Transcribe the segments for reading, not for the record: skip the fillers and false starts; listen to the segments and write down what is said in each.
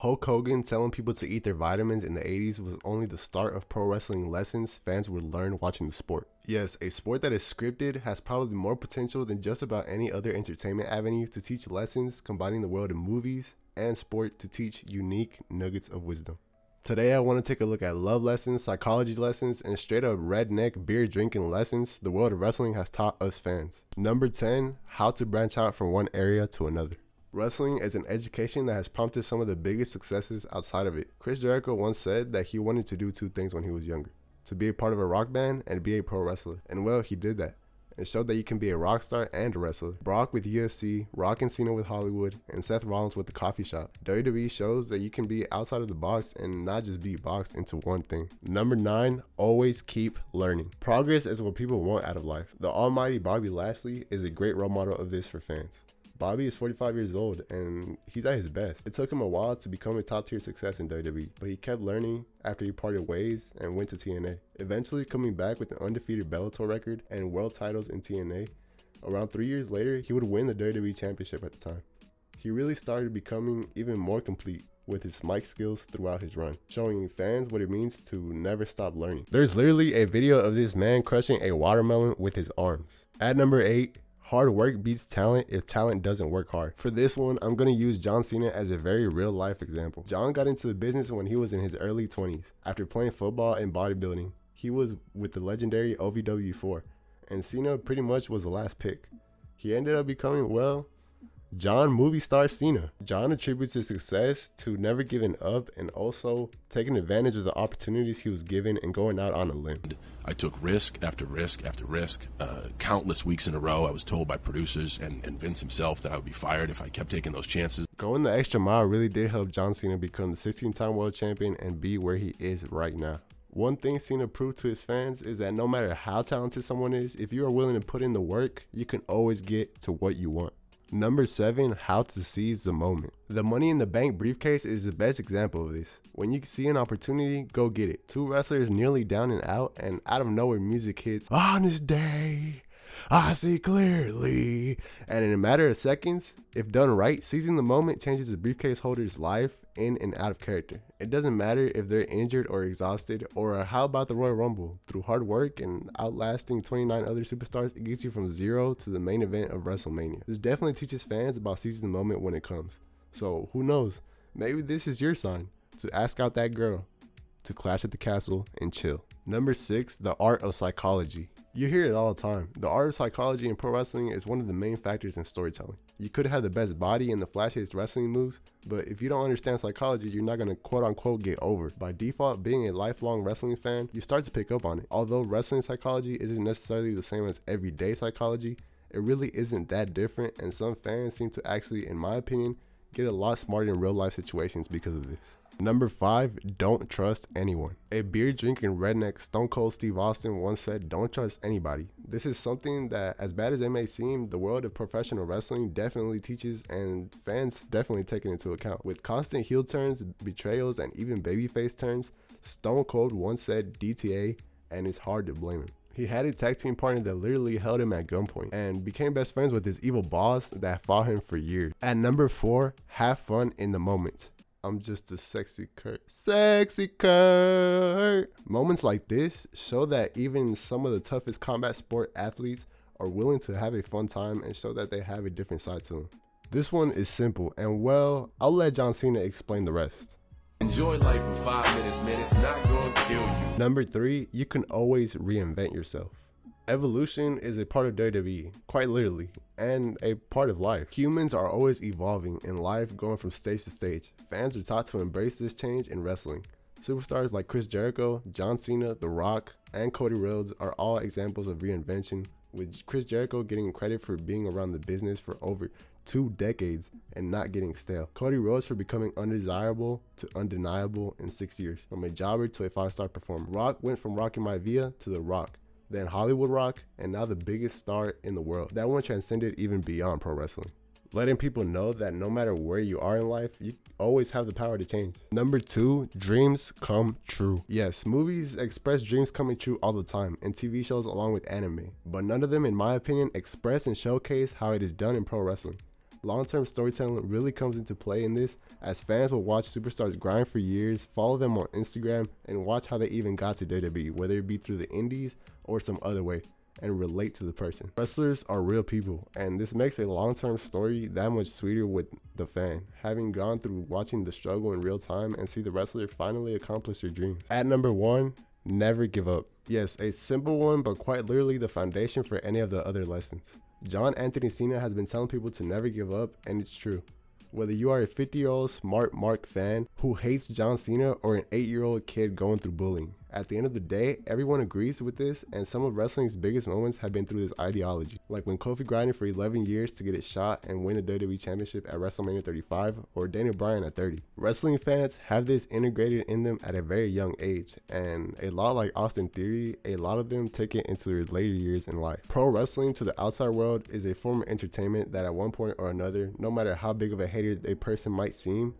Hulk Hogan telling people to eat their vitamins in the 80s was only the start of pro wrestling lessons fans would learn watching the sport. Yes, a sport that is scripted has probably more potential than just about any other entertainment avenue to teach lessons, combining the world of movies and sport to teach unique nuggets of wisdom. Today I want to take a look at love lessons, psychology lessons, and straight up redneck beer drinking lessons the world of wrestling has taught us fans. Number 10, how to branch out from one area to another. Wrestling is an education that has prompted some of the biggest successes outside of it. Chris Jericho once said that he wanted to do two things when he was younger: to be a part of a rock band and be a pro wrestler. And well, he did that and showed that you can be a rock star and a wrestler. Brock with UFC, Rock and Cena with Hollywood, and Seth Rollins with the coffee shop. WWE shows that you can be outside of the box and not just be boxed into one thing. Number 9, always keep learning. Progress is what people want out of life. The almighty Bobby Lashley is a great role model of this for fans. Bobby is 45 years old and he's at his best. It took him a while to become a top tier success in WWE, but he kept learning after he parted ways and went to TNA. Eventually coming back with an undefeated Bellator record and world titles in TNA. Around 3 years later, he would win the WWE Championship at the time. He really started becoming even more complete with his mic skills throughout his run, showing fans what it means to never stop learning. There's literally a video of this man crushing a watermelon with his arms. At number 8, hard work beats talent if talent doesn't work hard. For this one, I'm going to use John Cena as a very real life example. John got into the business when he was in his early 20s. After playing football and bodybuilding, he was with the legendary OVW4, and Cena pretty much was the last pick. He ended up becoming, well, John movie star Cena. John attributes his success to never giving up and also taking advantage of the opportunities he was given and going out on a limb. I took risk after risk after risk. Countless weeks in a row, I was told by producers and Vince himself that I would be fired if I kept taking those chances. Going the extra mile really did help John Cena become the 16-time world champion and be where he is right now. One thing Cena proved to his fans is that no matter how talented someone is, if you are willing to put in the work, you can always get to what you want. Number 7, how to seize the moment. The Money in the Bank briefcase is the best example of this. When you see an opportunity, go get it. Two wrestlers nearly down and out of nowhere music hits, "On this day, I see clearly." And in a matter of seconds, if done right, seizing the moment changes the briefcase holder's life in and out of character. It doesn't matter if they're injured or exhausted, or how about the Royal Rumble? Through hard work and outlasting 29 other superstars, it gets you from 0 to the main event of WrestleMania. This definitely teaches fans about seizing the moment when it comes. So who knows? Maybe this is your sign to ask out that girl, to clash at the castle and chill. Number 6, the art of psychology. You hear it all the time. The art of psychology in pro wrestling is one of the main factors in storytelling. You could have the best body and the flashiest wrestling moves, but if you don't understand psychology, you're not going to quote unquote get over. By default, being a lifelong wrestling fan, you start to pick up on it. Although wrestling psychology isn't necessarily the same as everyday psychology, it really isn't that different, and some fans seem to actually, in my opinion, get a lot smarter in real life situations because of this. Number 5, don't trust anyone. A beer drinking redneck Stone Cold Steve Austin once said, "Don't trust anybody." This is something that, as bad as it may seem, the world of professional wrestling definitely teaches, and fans definitely take it into account. With constant heel turns, betrayals, and even babyface turns, Stone Cold once said DTA, and it's hard to blame him. He had a tag team partner that literally held him at gunpoint and became best friends with his evil boss that fought him for years. At number 4, have fun in the moment. I'm just a sexy Kurt. Sexy Kurt. Moments like this show that even some of the toughest combat sport athletes are willing to have a fun time and show that they have a different side to them. This one is simple, and well, I'll let John Cena explain the rest. Enjoy life for 5 minutes, man. It's not going to kill you. Number 3, you can always reinvent yourself. Evolution is a part of WWE, quite literally, and a part of life. Humans are always evolving in life, going from stage to stage. Fans are taught to embrace this change in wrestling. Superstars like Chris Jericho, John Cena, The Rock, and Cody Rhodes are all examples of reinvention, with Chris Jericho getting credit for being around the business for over 2 decades and not getting stale. Cody Rhodes for becoming undesirable to undeniable in 6 years, from a jobber to a 5-star performer. Rock went from Rocky Maivia to The Rock, then Hollywood Rock, and now the biggest star in the world. That one transcended even beyond pro wrestling, letting people know that no matter where you are in life, you always have the power to change. Number 2, dreams come true. Yes, movies express dreams coming true all the time, and TV shows along with anime, but none of them, in my opinion, express and showcase how it is done in pro wrestling. Long-term storytelling really comes into play in this, as fans will watch superstars grind for years, follow them on Instagram, and watch how they even got to WWE, whether it be through the indies or some other way, and relate to the person. Wrestlers are real people, and this makes a long-term story that much sweeter with the fan, having gone through watching the struggle in real time and see the wrestler finally accomplish their dreams. At number 1, never give up. Yes, a simple one, but quite literally the foundation for any of the other lessons. John Anthony Cena has been telling people to never give up, and it's true. Whether you are a 50-year-old smart Mark fan who hates John Cena or an 8-year-old kid going through bullying, at the end of the day, everyone agrees with this, and some of wrestling's biggest moments have been through this ideology. Like when Kofi grinded for 11 years to get his shot and win the WWE Championship at WrestleMania 35, or Daniel Bryan at 30. Wrestling fans have this integrated in them at a very young age, and a lot like Austin Theory, a lot of them take it into their later years in life. Pro wrestling to the outside world is a form of entertainment that at one point or another, no matter how big of a hater a person might seem,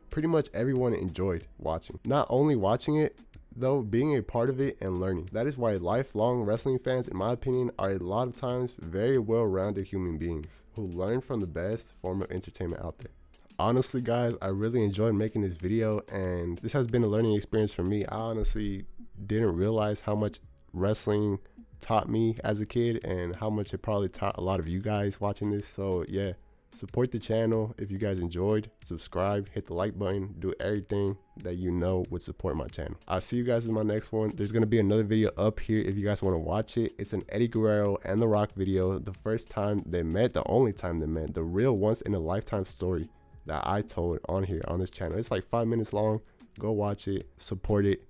pretty much everyone enjoyed watching. Not only watching it, though, being a part of it and learning. That is why lifelong wrestling fans, in my opinion, are a lot of times very well-rounded human beings who learn from the best form of entertainment out there. Honestly, guys, I really enjoyed making this video, and this has been a learning experience for me. I honestly didn't realize how much wrestling taught me as a kid and how much it probably taught a lot of you guys watching this. So yeah, support the channel if you guys enjoyed. Subscribe, hit the like button, do everything that you know would support my channel. I'll see you guys in my next one. There's going to be another video up here if you guys want to watch it. It's an Eddie Guerrero and The Rock video. The first time they met, the only time they met, the real once in a lifetime story that I told on here on this channel. It's like 5 minutes long. Go watch it, support it,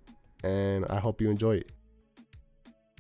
and I hope you enjoy it.